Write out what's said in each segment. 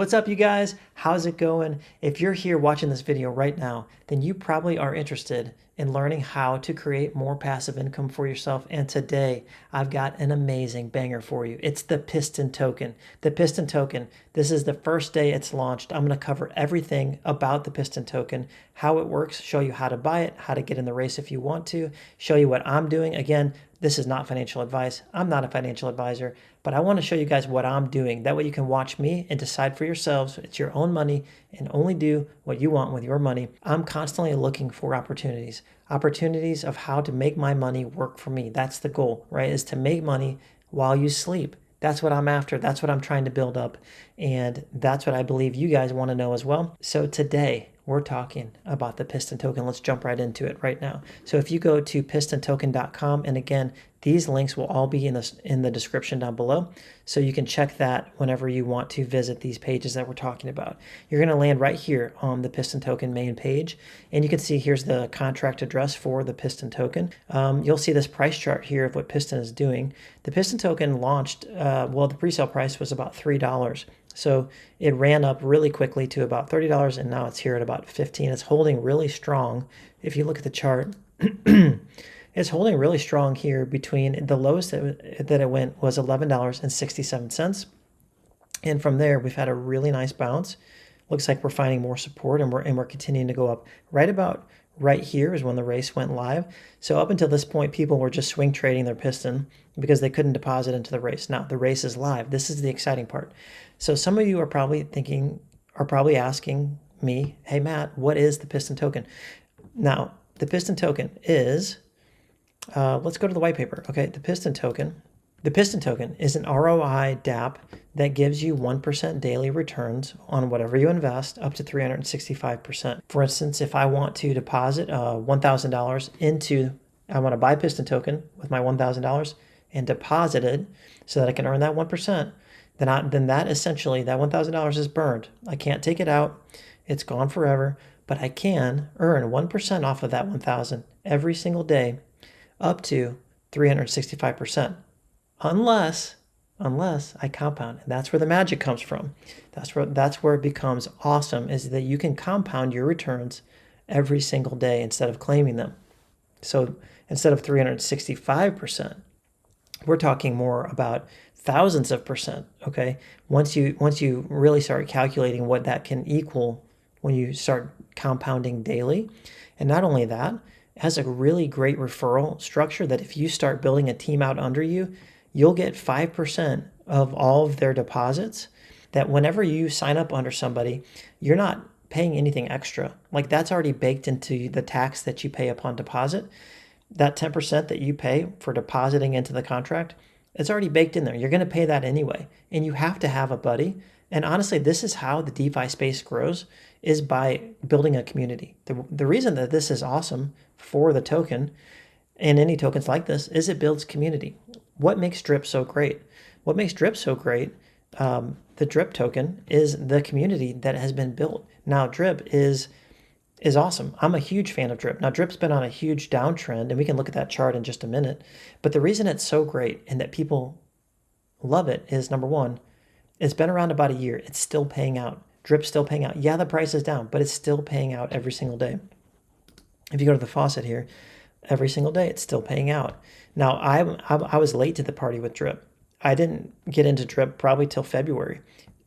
What's up, you guys? How's it going? If you're here watching this video right now, then you probably are interested in learning how to create more passive income for yourself. And today I've got an amazing banger for you. It's the Piston Token. The Piston Token, this is the first day it's launched. I'm going to cover everything about the Piston Token, how it works, show you how to buy it, how to get in the race if you want to, show you what I'm doing. Again, this is not financial advice. I'm not a financial advisor, but I want to show you guys what I'm doing. That way you can watch me and decide for yourselves. It's your own money and only do what you want with your money. I'm constantly looking for opportunities of how to make my money work for me. That's the goal, right? Is to make money while you sleep. That's what I'm after. That's what I'm trying to build up. And that's what I believe you guys want to know as well. So today we're talking about the Piston Token. Let's jump right into it right now. So if you go to pistontoken.com, and again, these links will all be in the description down below. So you can check that whenever you want to visit these pages that we're talking about. You're going to land right here on the Piston Token main page. And you can see here's the contract address for the Piston Token. You'll see this price chart here of what Piston is doing. The Piston Token launched, well, the pre-sale price was about $3. So it ran up really quickly to about $30, and now it's here at about $15. It's holding really strong. If you look at the chart, it's holding really strong here. Between the lowest that it went was $11.67. And from there, we've had a really nice bounce. Looks like we're finding more support, and we're continuing to go up. Right here is when the race went live. So up until this point, people were just swing trading their Piston because they couldn't deposit into the race. Now the race is live. This is the exciting part. So some of you are probably asking me, hey Matt, what is the Piston Token? Now the Piston Token is, let's go to the white paper. Okay, the Piston Token. The Piston Token is an ROI DApp that gives you 1% daily returns on whatever you invest, up to 365%. For instance, if I want to deposit $1,000 I want to buy Piston Token with my $1,000 and deposit it so that I can earn that 1%, then that essentially, that $1,000 is burned. I can't take it out. It's gone forever, but I can earn 1% off of that 1,000 every single day, up to 365%. Unless I compound. And that's where the magic comes from. That's where it becomes awesome, is that you can compound your returns every single day instead of claiming them. So instead of 365%, we're talking more about thousands of percent, okay? Once you really start calculating what that can equal when you start compounding daily. And not only that, it has a really great referral structure that if you start building a team out under you, you'll get 5% of all of their deposits. That whenever you sign up under somebody, you're not paying anything extra. Like that's already baked into the tax that you pay upon deposit. That 10% that you pay for depositing into the contract, it's already baked in there. You're going to pay that anyway. And you have to have a buddy. And honestly, this is how the DeFi space grows, is by building a community. The reason that this is awesome for the token and any tokens like this is it builds community. What makes Drip so great? What makes Drip so great, the Drip token, is the community that has been built. Now, Drip is awesome. I'm a huge fan of Drip. Now, Drip's been on a huge downtrend, and we can look at that chart in just a minute. But the reason it's so great and that people love it is, number one, it's been around about a year. It's still paying out. Drip's still paying out. Yeah, the price is down, but it's still paying out every single day. If you go to the faucet here, every single day, it's still paying out. Now, I was late to the party with Drip. I didn't get into Drip probably till February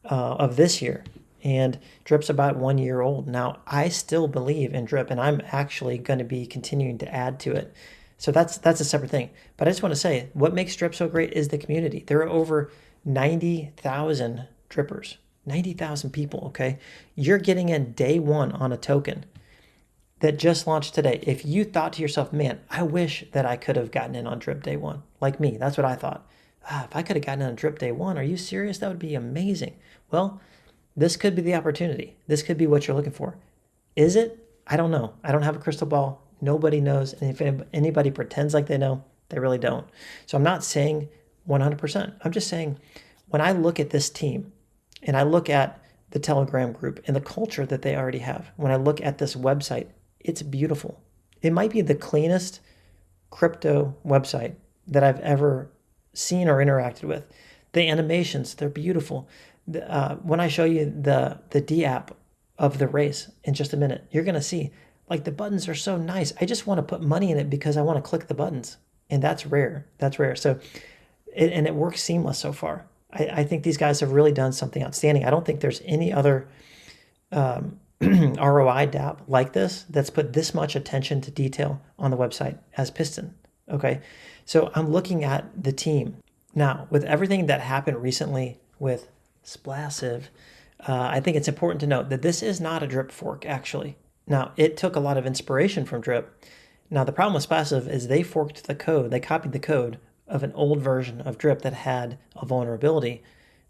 of this year. And Drip's about 1 year old. Now, I still believe in Drip, and I'm actually going to be continuing to add to it. So that's a separate thing. But I just want to say, what makes Drip so great is the community. There are over 90,000 Drippers, 90,000 people, okay? You're getting in day one on a token that just launched today. If you thought to yourself, man, I wish that I could have gotten in on Drip day one, like me, that's what I thought. If I could have gotten in on Drip day one, are you serious? That would be amazing. Well, this could be the opportunity. This could be what you're looking for. Is it? I don't know. I don't have a crystal ball. Nobody knows. And if anybody pretends like they know, they really don't. So I'm not saying 100%. I'm just saying when I look at this team and I look at the Telegram group and the culture that they already have, when I look at this website, it's beautiful. It might be the cleanest crypto website that I've ever seen or interacted with. The animations, they're beautiful. When I show you the D app of the race in just a minute, you're gonna see like the buttons are so nice. I just want to put money in it because I want to click the buttons, and that's rare. That's rare. So and it works seamless so far. I think these guys have really done something outstanding. I don't think there's any other ROI dApp like this that's put this much attention to detail on the website as Piston. Okay, so I'm looking at the team now with everything that happened recently with Splassive. I think it's important to note that this is not a drip fork, actually. Now, it took a lot of inspiration from drip. Now, the problem with Splassive is they forked the code, they copied the code of an old version of drip that had a vulnerability,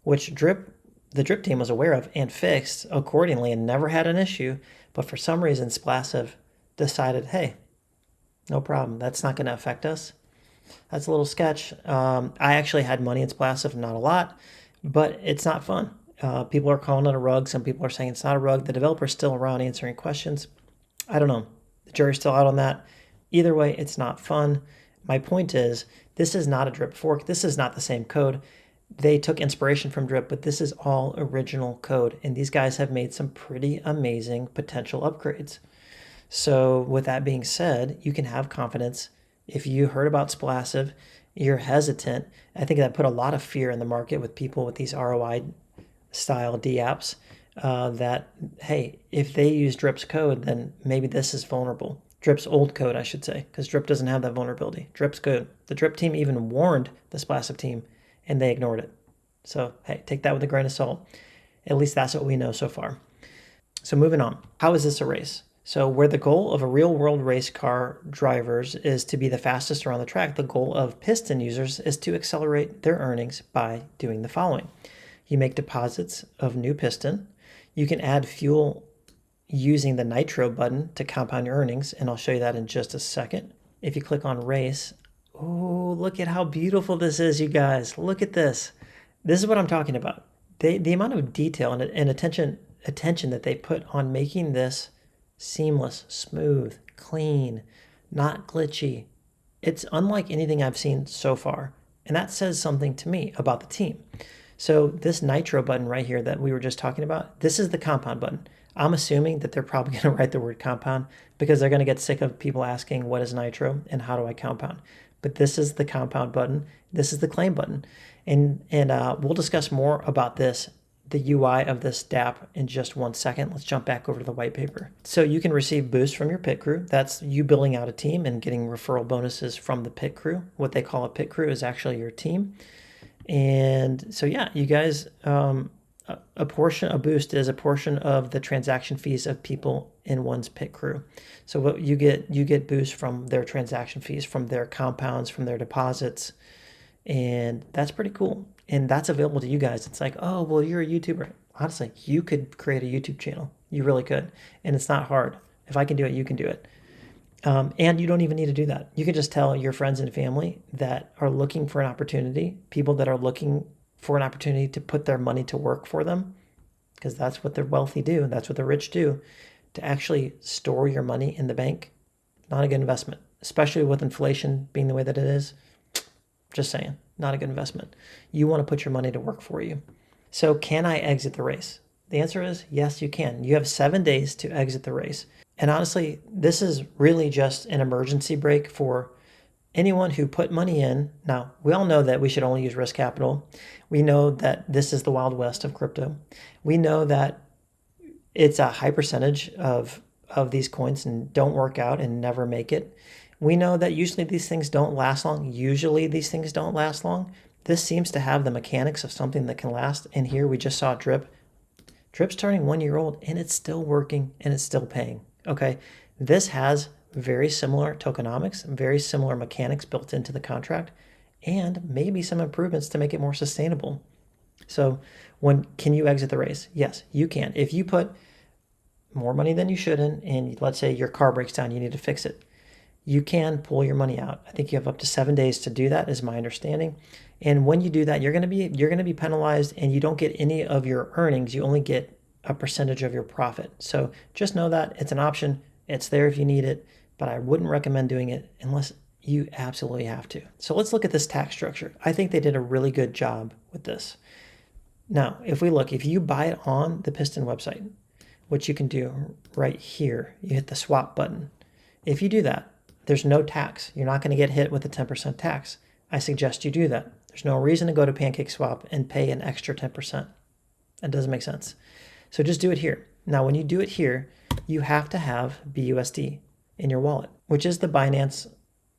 which the drip team was aware of and fixed accordingly and never had an issue. But for some reason, Splassive decided, hey, no problem, that's not going to affect us. That's a little sketch. I actually had money in Splassive, not a lot, but it's not fun. People are calling it a rug. Some people are saying it's not a rug. The developer's still around answering questions. I don't know. The jury's still out on that. Either way, it's not fun. My point is, this is not a drip fork. This is not the same code. They took inspiration from drip, but this is all original code. And these guys have made some pretty amazing potential upgrades. So with that being said, you can have confidence. If you heard about Splassive, you're hesitant. I think that put a lot of fear in the market with people with these ROI style dApps that, hey, if they use Drip's code, then maybe this is vulnerable. Drip's old code, I should say, because Drip doesn't have that vulnerability. Drip's code. The Drip team even warned the Splassive team, and they ignored it. So, hey, take that with a grain of salt. At least that's what we know so far. So moving on. How is this a race? So where the goal of a real-world race car drivers is to be the fastest around the track, the goal of Piston users is to accelerate their earnings by doing the following. You make deposits of new piston. You can add fuel using the nitro button to compound your earnings, and I'll show you that in just a second. If you click on race, oh, look at how beautiful this is, you guys. Look at this. This is what I'm talking about. The amount of detail and attention that they put on making this seamless, smooth, clean, not glitchy. It's unlike anything I've seen so far, and that says something to me about the team. So this nitro button right here that we were just talking about, this is the compound button. I'm assuming that they're probably going to write the word compound because they're going to get sick of people asking what is nitro and how do I compound. But this is the compound button. This is the claim button. And we'll discuss more about this, the UI of this dApp, in just 1 second. Let's jump back over to the white paper. So you can receive boosts from your pit crew. That's you building out a team and getting referral bonuses from the pit crew. What they call a pit crew is actually your team. And so, yeah, you guys, a boost is a portion of the transaction fees of people in one's pit crew. So what you get boosts from their transaction fees, from their compounds, from their deposits. And that's pretty cool. And that's available to you guys. It's like, oh, well, you're a YouTuber. Honestly, you could create a YouTube channel. You really could. And it's not hard. If I can do it, you can do it. And you don't even need to do that. You can just tell your friends and family that are looking for an opportunity, people that are looking for an opportunity to put their money to work for them, because that's what the wealthy do. That's what the rich do, to actually store your money in the bank. Not a good investment, especially with inflation being the way that it is. Just saying, not a good investment. You want to put your money to work for you. So can I exit the race? The answer is yes, you can. You have 7 days to exit the race. And honestly, this is really just an emergency brake for anyone who put money in. Now, we all know that we should only use risk capital. We know that this is the Wild West of crypto. We know that it's a high percentage of these coins and don't work out and never make it. We know that usually these things don't last long. This seems to have the mechanics of something that can last. And here we just saw Drip. Drip's turning 1 year old and it's still working and it's still paying. Okay, this has very similar tokenomics, very similar mechanics built into the contract, and maybe some improvements to make it more sustainable. So can you exit the race? Yes, you can. If you put more money than you should in, and let's say your car breaks down, you need to fix it, you can pull your money out. I think you have up to 7 days to do that, is my understanding. And when you do that, you're going to be penalized, and you don't get any of your earnings. You only get a percentage of your profit. So just know that it's an option. It's there if you need it, but I wouldn't recommend doing it unless you absolutely have to. So let's look at this tax structure. I think they did a really good job with this. Now, if you buy it on the Piston website, which you can do right here, you hit the swap button. If you do that, there's no tax. You're not going to get hit with a 10% tax. I suggest you do that. There's no reason to go to PancakeSwap and pay an extra 10%. That doesn't make sense. So just do it here. Now, when you do it here, you have to have BUSD in your wallet, which is the Binance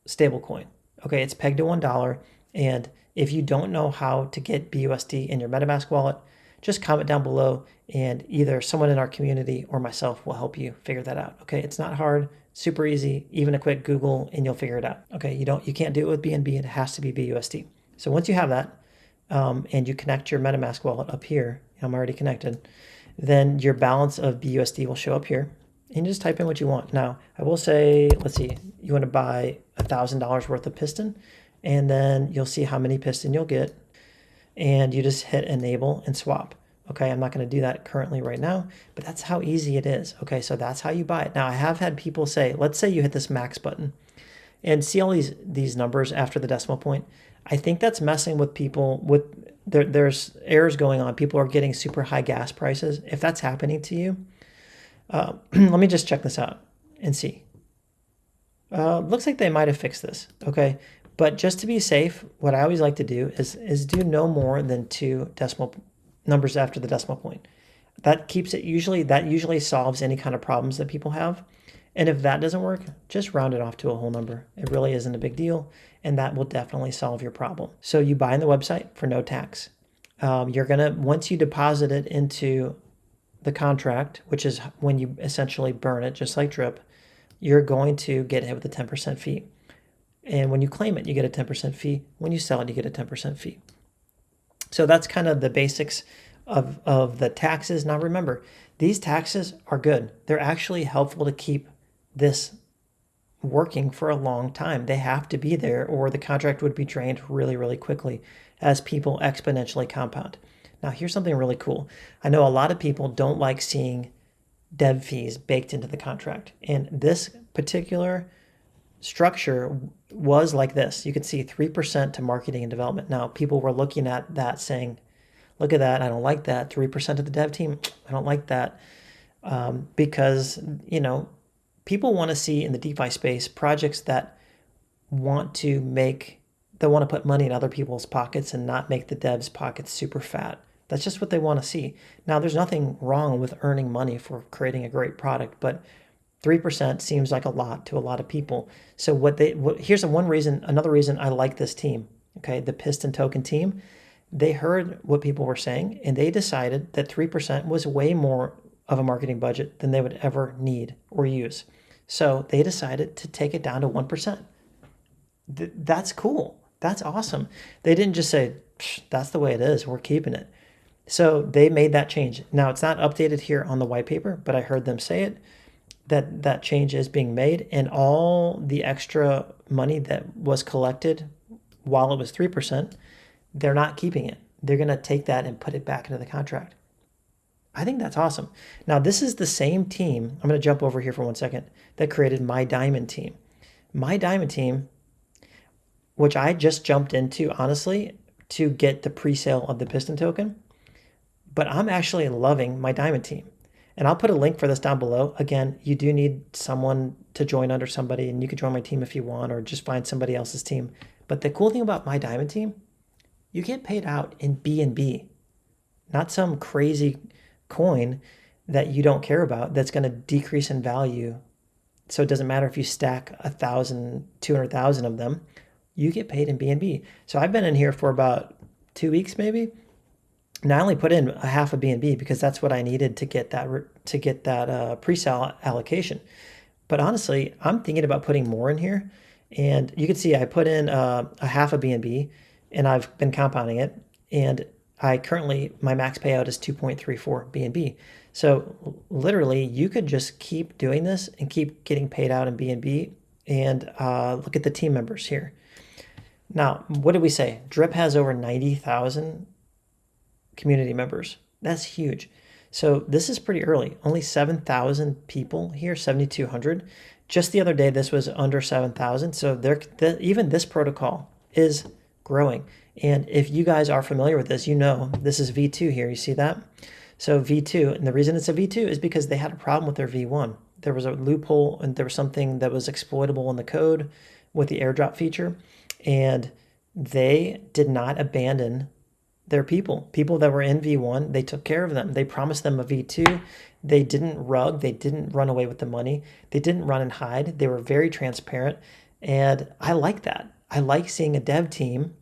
stablecoin. Okay, it's pegged to $1. And if you don't know how to get BUSD in your MetaMask wallet, just comment down below and either someone in our community or myself will help you figure that out. Okay, it's not hard, super easy, even a quick Google and you'll figure it out. Okay, you can't do it with BNB, it has to be BUSD. So once you have that and you connect your MetaMask wallet up here, I'm already connected, then your balance of BUSD will show up here. And you just type in what you want. Now, I will say, let's see, you want to buy $1,000 worth of Piston, and then you'll see how many Piston you'll get, and you just hit enable and swap. Okay, I'm not going to do that currently right now, but that's how easy it is. Okay, so that's how you buy it. Now, I have had people say, let's say you hit this max button, and see all these numbers after the decimal point. I think that's messing with people with there's errors going on. People are getting super high gas prices. If that's happening to you, let me just check this out and see. Looks like they might have fixed this. Okay, but just to be safe, what I always like to do is do no more than 2 decimal numbers after the decimal point. That keeps it usually solves any kind of problems that people have. And if that doesn't work, just round it off to a whole number. It really isn't a big deal, and that will definitely solve your problem. So you buy on the website for no tax. You're gonna, once you deposit it into the contract, which is when you essentially burn it, just like drip, you're going to get hit with a 10% fee. And when you claim it, you get a 10% fee. When you sell it, you get a 10% fee. So that's kind of the basics of the taxes. Now remember, these taxes are good. They're actually helpful to keep this working for a long time. They have to be there or the contract would be drained really, really quickly as people exponentially compound. Now here's something really cool. I know a lot of people don't like seeing dev fees baked into the contract. And this particular structure was like this. You could see 3% to marketing and development. Now people were looking at that saying, look at that, I don't like that. 3% of the dev team, I don't like that. Because, people want to see in the DeFi space projects that want to put money in other people's pockets and not make the devs' pockets super fat. That's just what they want to see. Now, there's nothing wrong with earning money for creating a great product, but 3% seems like a lot to a lot of people. So here's another reason I like this team, okay? The Piston Token team, they heard what people were saying and they decided that 3% was way more of a marketing budget than they would ever need or use. So they decided to take it down to 1%. That's cool. That's awesome. They didn't just say, that's the way it is, we're keeping it. So they made that change. Now it's not updated here on the white paper, but I heard them say it, that change is being made, and all the extra money that was collected while it was 3%, they're not keeping it. They're going to take that and put it back into the contract. I think that's awesome. Now, this is the same team. I'm going to jump over here for 1 second that created My Diamond Team. My Diamond Team, which I just jumped into, honestly, to get the pre-sale of the Piston token. But I'm actually loving My Diamond Team. And I'll put a link for this down below. Again, you do need someone to join under somebody, and you can join my team if you want, or just find somebody else's team. But the cool thing about My Diamond Team, you get paid out in BNB, not some crazy coin that you don't care about that's going to decrease in value. So it doesn't matter if you stack 1,000, 200,000 of them, you get paid in BNB. So I've been in here for about 2 weeks maybe. And I only put in a half of BNB because that's what I needed to get that pre-sale allocation. But honestly, I'm thinking about putting more in here. And you can see I put in a half of BNB and I've been compounding it. And my max payout is 2.34 BNB. So literally you could just keep doing this and keep getting paid out in BNB. And look at the team members here. Now, what did we say? Drip has over 90,000 community members. That's huge. So this is pretty early. Only 7,000 people here, 7,200. Just the other day, this was under 7,000. So even this protocol is growing. And if you guys are familiar with this, you know this is V2 here. You see that? So V2, and the reason it's a V2 is because they had a problem with their V1. There was a loophole and there was something that was exploitable in the code with the airdrop feature, and they did not abandon their people that were in V1. They took care of them. They promised them a V2. They didn't rug. They didn't run away with the money. They didn't run and hide. They were very transparent. And I like that. I like seeing a dev team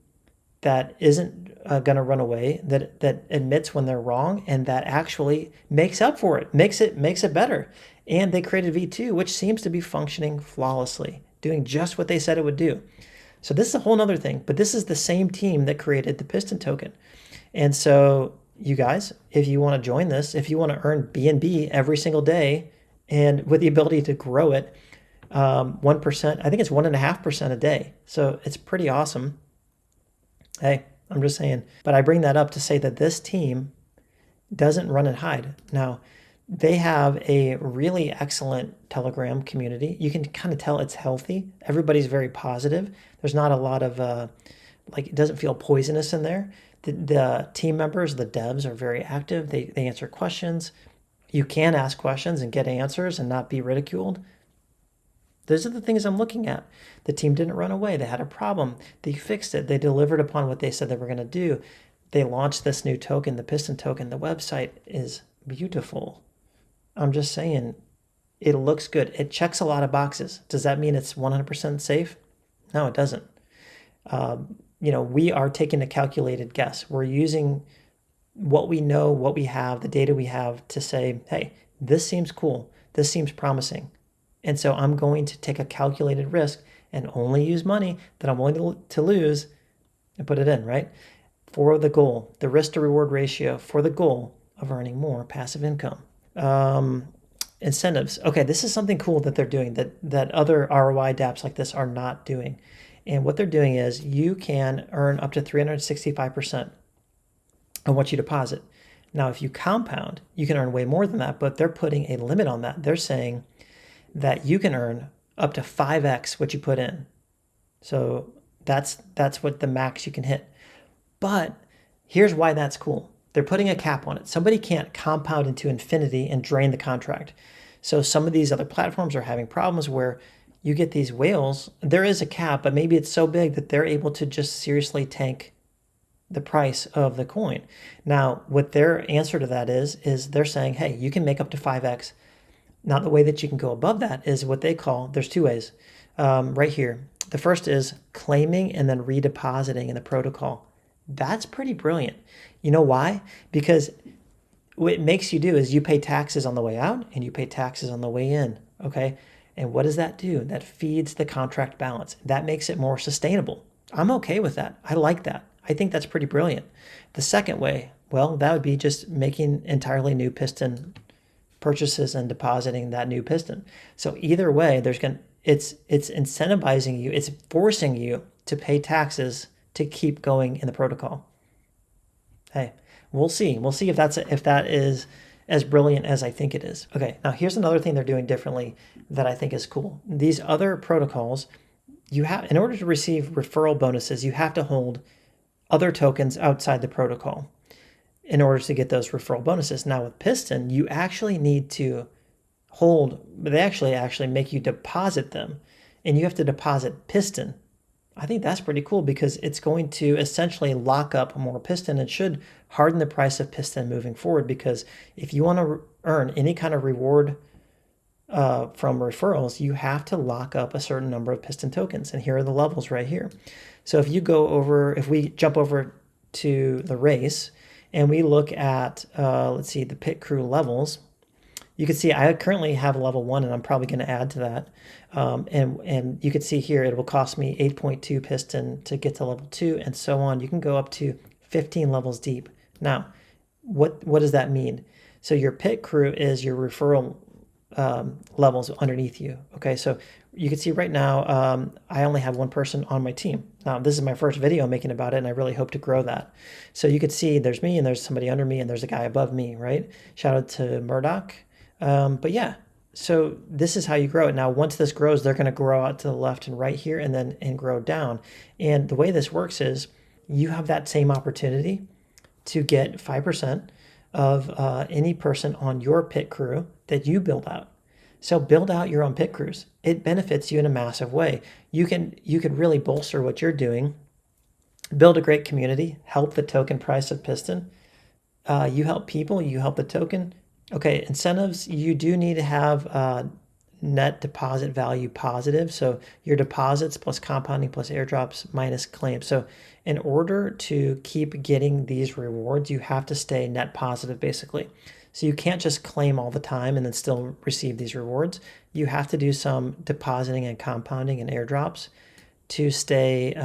that isn't going to run away, that admits when they're wrong, and that actually makes up for it, makes it better. And they created V2, which seems to be functioning flawlessly, doing just what they said it would do. So this is a whole nother thing, but this is the same team that created the Piston Token. And so you guys, if you want to join this, if you want to earn BNB every single day, and with the ability to grow it 1%, I think it's 1.5% a day. So it's pretty awesome. Hey, I'm just saying. But I bring that up to say that this team doesn't run and hide. Now, they have a really excellent Telegram community. You can kind of tell it's healthy. Everybody's very positive. There's not a lot of, it doesn't feel poisonous in there. The team members, the devs, are very active. They answer questions. You can ask questions and get answers and not be ridiculed. Those are the things I'm looking at. The team didn't run away. They had a problem. They fixed it. They delivered upon what they said they were going to do. They launched this new token, the Piston Token. The website is beautiful. I'm just saying, it looks good. It checks a lot of boxes. Does that mean it's 100% safe? No, it doesn't. We are taking a calculated guess. We're using what we know, what we have, the data we have to say, hey, this seems cool. This seems promising. And so I'm going to take a calculated risk and only use money that I'm willing to lose and put it in, right? For the goal, the risk to reward ratio, for the goal of earning more passive income. Incentives. Okay, this is something cool that they're doing that other ROI dApps like this are not doing. And what they're doing is you can earn up to 365% on what you deposit. Now, if you compound, you can earn way more than that, but they're putting a limit on that. They're saying that you can earn up to 5x what you put in. So that's what the max you can hit. But here's why that's cool. They're putting a cap on it. Somebody can't compound into infinity and drain the contract. So some of these other platforms are having problems where you get these whales. There is a cap, but maybe it's so big that they're able to just seriously tank the price of the coin. Now, what their answer to that is they're saying, hey, you can make up to 5x. Now, the way that you can go above that is what they call, there's two ways right here. The first is claiming and then redepositing in the protocol. That's pretty brilliant. You know why? Because what it makes you do is you pay taxes on the way out and you pay taxes on the way in, okay? And what does that do? That feeds the contract balance. That makes it more sustainable. I'm okay with that. I like that. I think that's pretty brilliant. The second way, well, that would be just making entirely new Piston purchases and depositing that new Piston. So either way, it's incentivizing you, it's forcing you to pay taxes to keep going in the protocol. Hey, we'll see. We'll see if that is as brilliant as I think it is. Okay, now here's another thing they're doing differently that I think is cool. These other protocols, in order to receive referral bonuses, you have to hold other tokens outside the protocol in order to get those referral bonuses. Now with Piston, you actually need to hold, they actually make you deposit them, and you have to deposit Piston. I think that's pretty cool because it's going to essentially lock up more Piston and should harden the price of Piston moving forward, because if you want to earn any kind of reward from referrals, you have to lock up a certain number of Piston tokens. And here are the levels right here. So if we jump over to the race and we look at, let's see, the pit crew levels, you can see I currently have level 1 and I'm probably going to add to that. And you can see here it will cost me 8.2 Piston to get to level 2 and so on. You can go up to 15 levels deep. Now, what does that mean? So your pit crew is your referral levels underneath you. Okay, so you can see right now I only have one person on my team. Now this is my first video making about it, and I really hope to grow that. So you could see there's me and there's somebody under me and there's a guy above me, right? Shout out to Murdoch. But yeah, so this is how you grow it. Now once this grows, they're going to grow out to the left and right here and grow down. And the way this works is you have that same opportunity to get 5% of any person on your pit crew that you build out. So build out your own pit crews. It benefits you in a massive way. You can really bolster what you're doing, build a great community, help the token price of Piston. You help people, you help the token. Okay, incentives, you do need to have net deposit value positive. So your deposits plus compounding plus airdrops minus claims. So in order to keep getting these rewards, you have to stay net positive basically. So you can't just claim all the time and then still receive these rewards. You have to do some depositing and compounding and airdrops to stay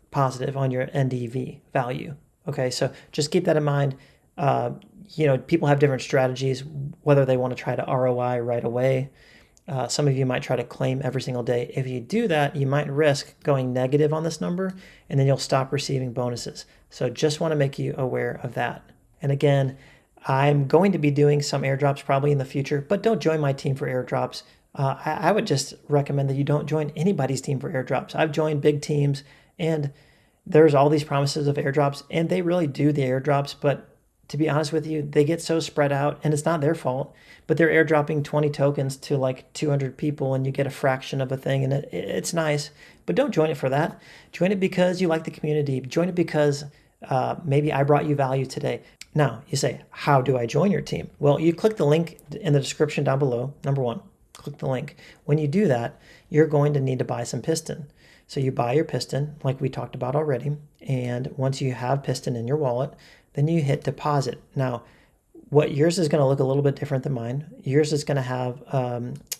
positive on your NDV value. Okay, so just keep that in mind. People have different strategies, whether they want to try to ROI right away. Some of you might try to claim every single day. If you do that, you might risk going negative on this number, and then you'll stop receiving bonuses. So just want to make you aware of that. And again, I'm going to be doing some airdrops probably in the future, but don't join my team for airdrops. I would just recommend that you don't join anybody's team for airdrops. I've joined big teams, and there's all these promises of airdrops, and they really do the airdrops, but to be honest with you, they get so spread out, and it's not their fault, but they're airdropping 20 tokens to like 200 people, and you get a fraction of a thing, and it's nice, but don't join it for that. Join it because you like the community. Join it because maybe I brought you value today. Now, you say, how do I join your team? Well, you click the link in the description down below. Number one, click the link. When you do that, you're going to need to buy some Piston. So you buy your Piston, like we talked about already, and once you have Piston in your wallet, then you hit deposit. Now, what yours is going to look a little bit different than mine. Yours is going to have,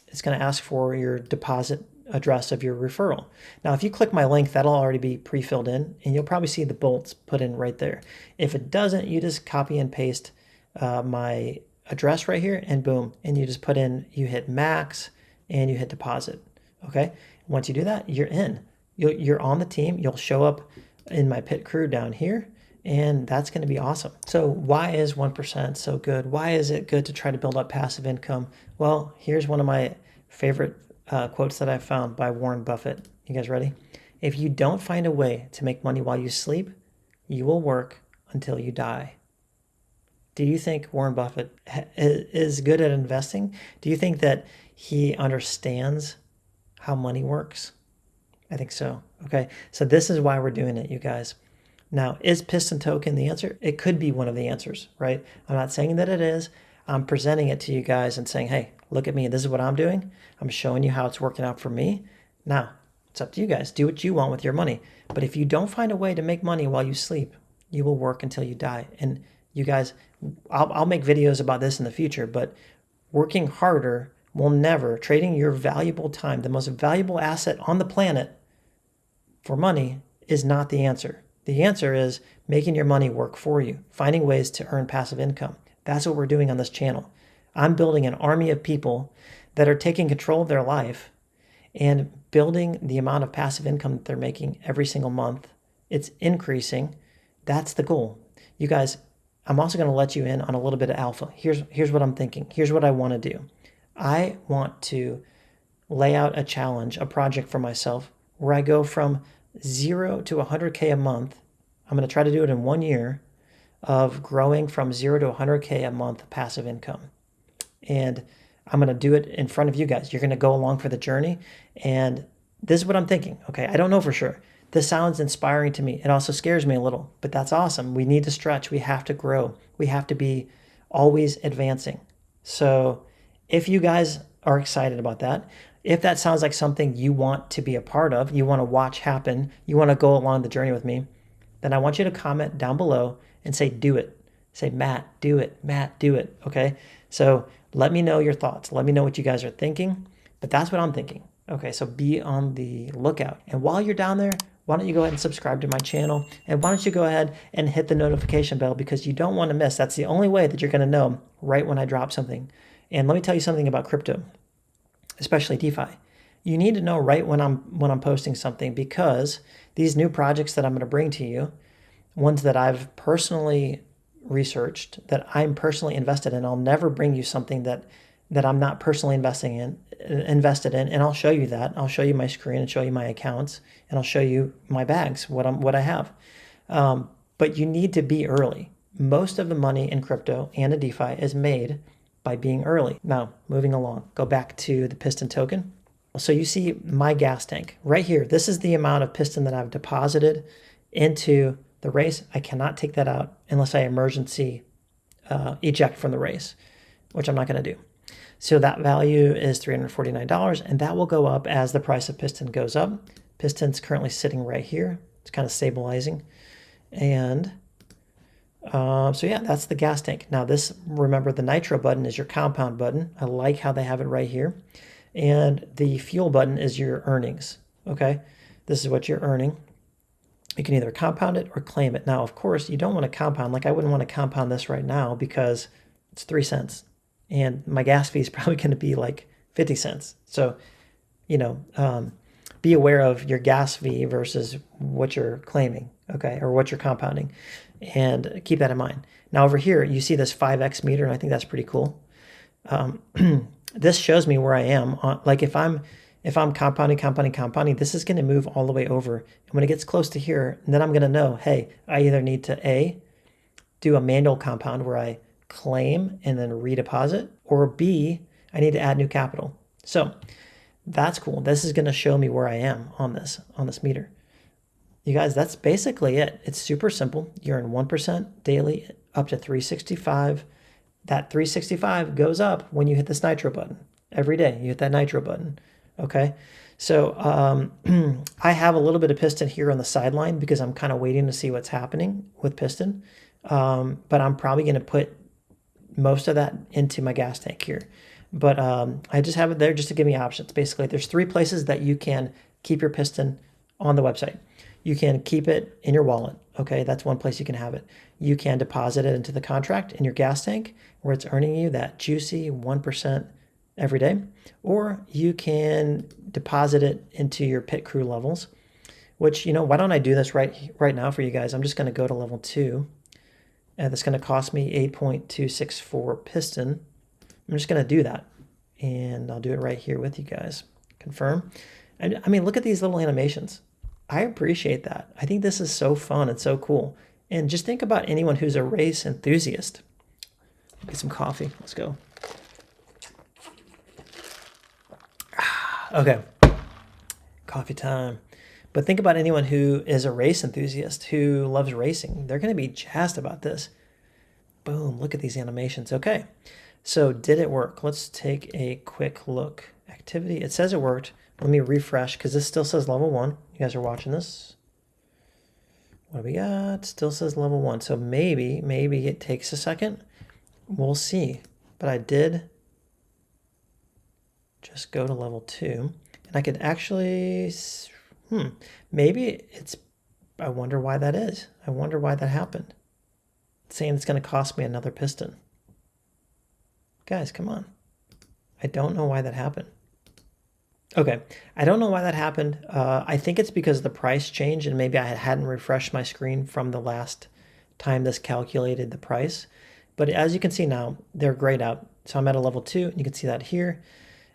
it's going to ask for your deposit address of your referral. Now, if you click my link, that'll already be pre-filled in, and you'll probably see the bolts put in right there. If it doesn't, you just copy and paste my address right here, and boom, and you just put in, you hit max, and you hit deposit, okay? Once you do that, you're in. You're on the team. You'll show up in my pit crew down here, and that's going to be awesome. So why is 1% so good? Why is it good to try to build up passive income? Well, here's one of my favorite quotes that I found by Warren Buffett. You guys ready? If you don't find a way to make money while you sleep, you will work until you die. Do you think Warren Buffett is good at investing? Do you think that he understands how money works? I think so. Okay, so this is why we're doing it, you guys. Now, is Piston Token the answer? It could be one of the answers, right? I'm not saying that it is. I'm presenting it to you guys and saying, hey, look at me. This is what I'm doing. I'm showing you how it's working out for me. Now, it's up to you guys. Do what you want with your money. But if you don't find a way to make money while you sleep, you will work until you die. And you guys, I'll make videos about this in the future, but working harder will never, trading your valuable time, the most valuable asset on the planet for money, is not the answer. The answer is making your money work for you, finding ways to earn passive income. That's what we're doing on this channel. I'm building an army of people that are taking control of their life and building the amount of passive income that they're making every single month. It's increasing. That's the goal. You guys, I'm also going to let you in on a little bit of alpha. Here's what I'm thinking. Here's what I want to do. I want to lay out a challenge, a project for myself where I go from 0 to 100K a month. I'm going to try to do it in 1 year of growing from 0 to 100K a month passive income. And I'm going to do it in front of you guys. You're going to go along for the journey. And this is what I'm thinking. Okay, I don't know for sure. This sounds inspiring to me. It also scares me a little, but that's awesome. We need to stretch. We have to grow. We have to be always advancing. So if you guys are excited about that, if that sounds like something you want to be a part of, you want to watch happen, you want to go along the journey with me, then I want you to comment down below and say, do it. Say, Matt, do it. Matt, do it. Okay? So let me know your thoughts. Let me know what you guys are thinking. But that's what I'm thinking. Okay, so be on the lookout. And while you're down there, why don't you go ahead and subscribe to my channel? And why don't you go ahead and hit the notification bell, because you don't want to miss. That's the only way that you're going to know right when I drop something. And let me tell you something about crypto, especially DeFi. You need to know right when I'm posting something, because these new projects that I'm going to bring to you, ones that I've personally researched, that I'm personally invested in, I'll never bring you something that I'm not personally invested in, and I'll show you that. I'll show you my screen and show you my accounts, and I'll show you my bags, what I have. But you need to be early. Most of the money in crypto and in DeFi is made by being early. Now, moving along, go back to the Piston token. So you see my gas tank right here. This is the amount of piston that I've deposited into the race. I cannot take that out unless I emergency eject from the race, which I'm not going to do. So that value is $349, and that will go up as the price of Piston goes up. Piston's currently sitting right here. It's kind of stabilizing. And so yeah, that's the gas tank. Now this, remember, the nitro button is your compound button. I like how they have it right here. And the fuel button is your earnings, okay? This is what you're earning. You can either compound it or claim it. Now, of course, you don't want to compound. Like, I wouldn't want to compound this right now because it's 3 cents. And my gas fee is probably going to be like 50 cents. So, you know, be aware of your gas fee versus what you're claiming, okay, or what you're compounding, and keep that in mind. Now over here, you see this 5x meter, and I think that's pretty cool. This shows me where I am. Like if I'm compounding, this is going to move all the way over. And when it gets close to here, then I'm going to know, hey, I either need to A, do a manual compound where I claim and then redeposit, or B, I need to add new capital. So that's cool. This is going to show me where I am on this meter. You guys, that's basically it. It's super simple. You earn 1% daily up to 365. That 365 goes up when you hit this nitro button. Every day you hit that nitro button. Okay. So I have a little bit of Piston here on the sideline because I'm kind of waiting to see what's happening with Piston. But I'm probably going to put most of that into my gas tank here. But I just have it there just to give me options. Basically, there's 3 places that you can keep your Piston on the website. You can keep it in your wallet. Okay, that's one place you can have it. You can deposit it into the contract in your gas tank where it's earning you that juicy 1% every day. Or you can deposit it into your pit crew levels, which, you know, why don't I do this right now for you guys? I'm just going to go to level 2. And that's going to cost me 8.264 Piston. I'm just going to do that. And I'll do it right here with you guys. Confirm. And I mean, look at these little animations. I appreciate that. I think this is so fun and so cool. And just think about anyone who's a race enthusiast. Get some coffee. Let's go. Okay. Coffee time. But think about anyone who is a race enthusiast, who loves racing. They're going to be jazzed about this. Boom. Look at these animations. Okay. So did it work? Let's take a quick look. Activity. It says it worked. Let me refresh because this still says level 1. You guys are watching this. What do we got? Still says level 1. So maybe it takes a second. We'll see. But I did just go to level 2. And I could actually... maybe it's... I wonder why that is. I wonder why that happened. It's saying it's going to cost me another piston. Guys, come on. I don't know why that happened. Okay, I don't know why that happened. I think it's because the price changed and maybe I hadn't refreshed my screen from the last time this calculated the price. But as you can see now, they're grayed out. So I'm at a level 2, and you can see that here.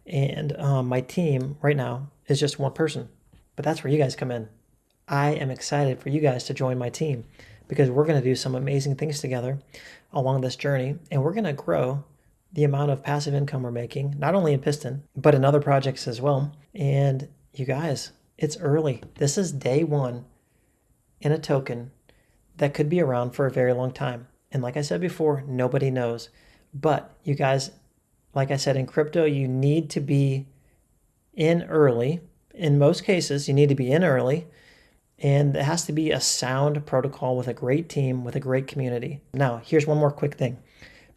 And my team right now is just 1 person. But that's where you guys come in. I am excited for you guys to join my team because we're going to do some amazing things together along this journey. And we're going to grow the amount of passive income we're making, not only in Piston, but in other projects as well. And you guys, it's early. This is day 1 in a token that could be around for a very long time. And like I said before, nobody knows. But you guys, like I said, in crypto, you need to be in early. In most cases, you need to be in early. And it has to be a sound protocol with a great team, with a great community. Now, here's one more quick thing.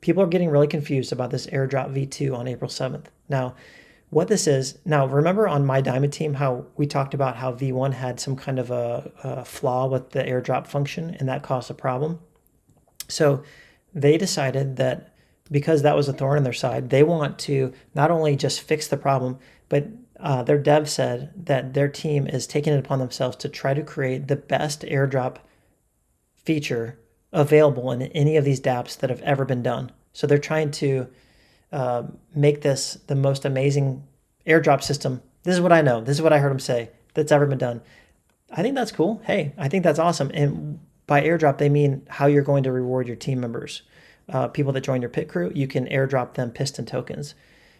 People are getting really confused about this airdrop V2 on April 7th. Now, what this is, now remember on my Diamond team how we talked about how V1 had some kind of a flaw with the airdrop function and that caused a problem? So they decided that because that was a thorn in their side, they want to not only just fix the problem, but their dev said that their team is taking it upon themselves to try to create the best airdrop feature available in any of these dApps that have ever been done. So they're trying to make this the most amazing airdrop system. This is what I know. This is what I heard them say that's ever been done. I think that's cool. Hey, I think that's awesome. And by airdrop, they mean how you're going to reward your team members. People that join your pit crew, you can airdrop them Piston tokens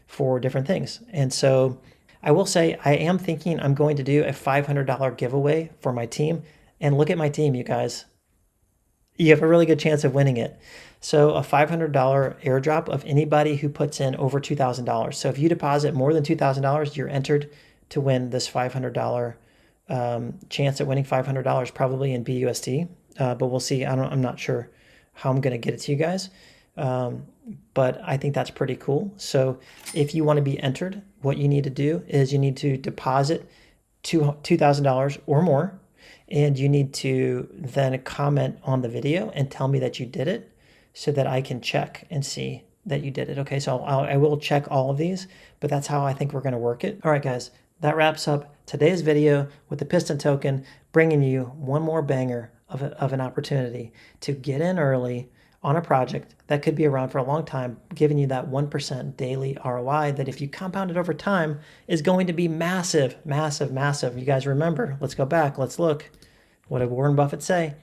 for different things. And so I will say I am thinking I'm going to do a $500 giveaway for my team. And look at my team, you guys. You have a really good chance of winning it. So a $500 airdrop of anybody who puts in over $2,000. So if you deposit more than $2,000, you're entered to win this $500 chance at winning $500, probably in BUSD. But we'll see. I'm not sure how I'm going to get it to you guys. But I think that's pretty cool. So if you want to be entered, what you need to do is you need to deposit $2,000 or more. And you need to then comment on the video and tell me that you did it so that I can check and see that you did it. Okay, so I will check all of these, but that's how I think we're going to work it. All right, guys, that wraps up today's video with the Piston Token, bringing you one more banger of an opportunity to get in early on a project that could be around for a long time, giving you that 1% daily ROI that if you compound it over time is going to be massive, massive, massive. You guys remember, let's go back, let's look. What did Warren Buffett say?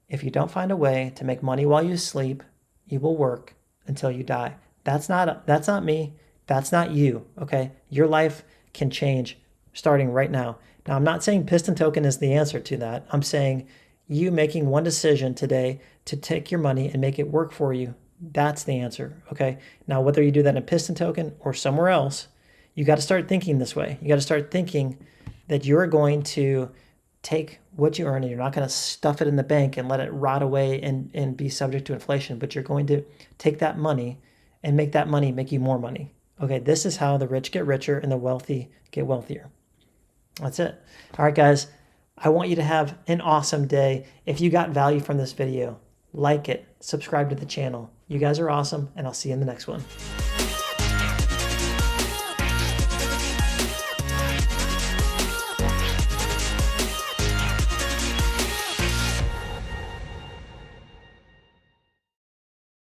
If you don't find a way to make money while you sleep, you will work until you die. That's not me. That's not you, okay? Your life can change starting right now. Now, I'm not saying Piston Token is the answer to that. I'm saying you making one decision today to take your money and make it work for you, that's the answer, okay? Now, whether you do that in Piston Token or somewhere else, you got to start thinking this way. You got to start thinking that you're going to take what you earn and you're not going to stuff it in the bank and let it rot away and be subject to inflation, but you're going to take that money and make that money make you more money. Okay, this is how the rich get richer and the wealthy get wealthier. That's it. All right, guys, I want you to have an awesome day. If you got value from this video, like it, subscribe to the channel. You guys are awesome, and I'll see you in the next one.